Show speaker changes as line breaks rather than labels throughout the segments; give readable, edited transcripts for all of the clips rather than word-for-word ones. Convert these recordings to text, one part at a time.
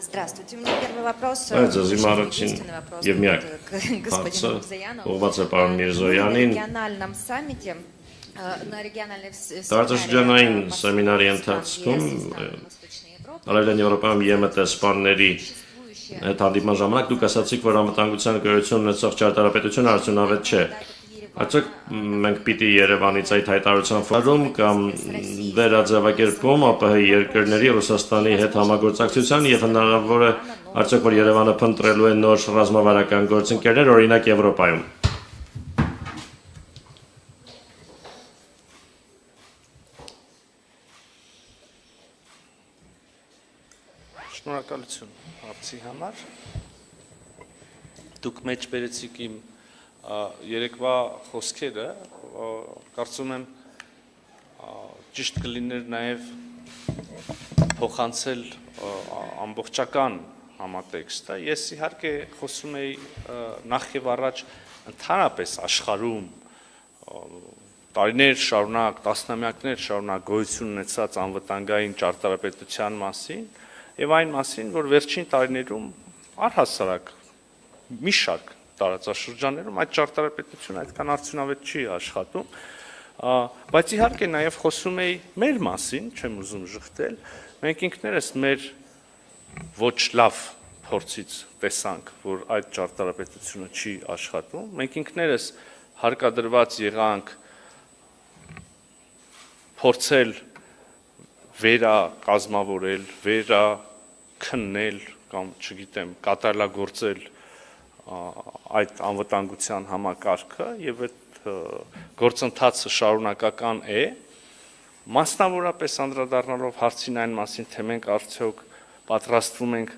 Здравствуйте. У меня первый вопрос.
Единственный вопрос к господину Мирзояну.
На региональном саммите, на региональной
Տարածաշրջանային սեմինարի ընթացքում Արևելյան Եվրոպայում ԵՄՏ-սպանների հետ հանդիպման ժամանակ դուք ասացիք, որ անվտանգության գոյություն ունեցող ճարտարապետությունը արդյունավետ չէ։ Արդյոք մենք պիտի Երևանից այդ հայտարարության ֆորում կամ վերաձևակերպում ԱՊՀ երկրների Ռուսաստանի հետ համագործակցության եւ հնարավոր է արդյոք որ Երևանը փնտրելու է նոր ռազմավարական գործընկերներ, օրինակ Եվրոպայում։
Շնորհակալություն հարցի համար։ Դուք մեջ բերեցիք իմ երեկվա խոսքերը, կարծում եմ ճիշտ կլիներ նաև փոխանցել ամբողջական համատեքստը։ Ես իհարկե խոսում էի նախ եւ առաջ ընդհանրապես աշխարհում տարիներ շարունակ, տասնամյակներ շարունակ գոյություն ունեցած անվտանգային ճարտարապետության մասին եւ այն մասին, որ վերջին տարիներում առհասարակ մի շարք տարածաշրջաններում այդ ճարտարապետությունը այդքան արդյունավետ չի աշխատում, բայց իհարկե նաև խոսում էի մեր մասին, չեմ ուզում ժխտել, մենք ինքներս մեր ոչ լավ փորձից տեսանք, որ այդ ճարտարապետությունը չի աշխատում, մենք ինքներս հարկադրված եղանք փորձել վերակազմավորել, վերաքննել կամ չգիտեմ, կատարելագործել այդ անվտանգության համակարգը եւ այդ գործընթացը շարունակական է, մասնավորապես անդրադառնալով հարցին այն մասին, թե մենք արդյոք պատրաստվում ենք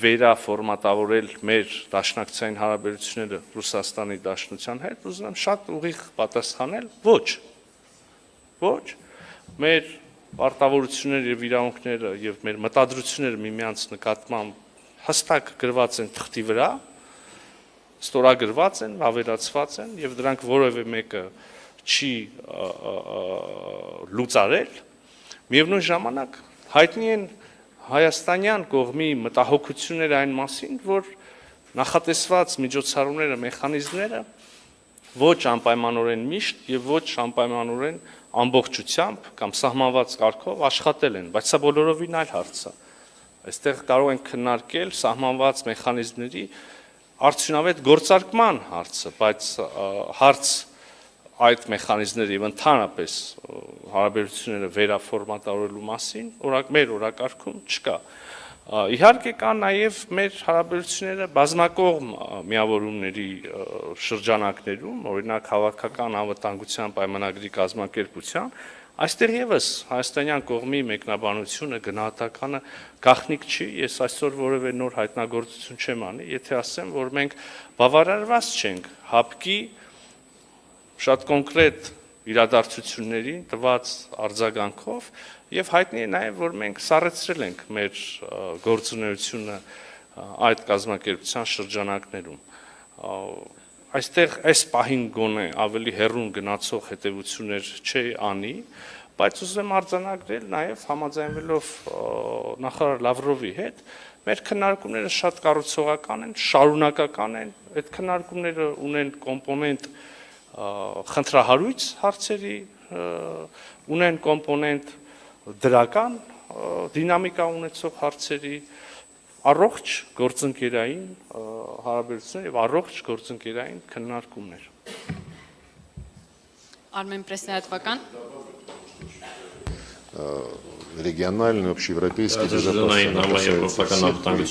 վերաֆորմատավորել մեր դաշնակցային հարաբերությունները Ռուսաստանի Դաշնության հետ, ուզում եմ շատ ուղիղ պատասխանել, ոչ, մեր պարտավորությունները եւ իրավունքները եւ մեր մտադրությունները միմյանց նկատմամբ հստակ գրված են թղթի վրա, ստորագրված են, ավերացված են եւ դրանք որևէ մեկը չի լուծարել, միևնույն ժամանակ հայտնի են հայաստանյան կողմի մտահոգությունները այն մասին, որ նախատեսված միջոցառումները, մեխանիզմները ոչ անպայմանորեն միշտ եւ ոչ անպայմանորեն ամբողջությամբ կամ սահմանված կարգով աշխատել են, բայց սա բոլորովին այլ հարց է։ Այստեղ կարող ենք քննարկել սահմանված մեխանիզմների արդյունավետ գործարկման հարցը, բայց հարց այդ մեխանիզմների եւ ընդհանրապես հարաբերությունները վերաֆորմատավորելու մասին մեր օրակարգում չկա։ Իհարկե կա նաև մեր հարաբերությունները բազմակողմ միավորումների շրջանակներում, օրինակ հավաքական անվտանգության պայմանագրի կազմակերպության, այստեղ եւս հայաստանյան կողմի մեկնաբանությունը գնահատականը գաղտնիք չի, ես այսօր որևէ նոր հայտնագործություն չեմ անի, եթե ասեմ, որ մենք բավարարված չենք ՀԱՊԿ-ի շատ կոնկրետ իրադարձություններին տված արձագանքով եւ հայտնի է նաեւ, որ մենք սառեցրել ենք մեր գործունեությունը այդ կազմակերպության շրջանակներում։ Այստեղ այս պահին գոնե ավելի հեռուն գնացող հետևություններ չի անի, բայց ուզում եմ արձանագրել նաեւ համաձայնվելով նախարար Լավրովի հետ, մեր քննարկումները շատ կառուցողական են, շարունակական են, այդ քննարկումները ունեն կոմպոնենտ խնդրահարույց հարցերի, ունեն կոմպոնենտ դրական դինամիկա ունեցող հարցերի, առողջ գործընկերային հարաբերություններ եւ առողջ գործընկերային քննարկումներ։
Արմեն Պրեսնայատվական
Региональный, общеевропейский
Տարածաշրջանային համաեվրոպական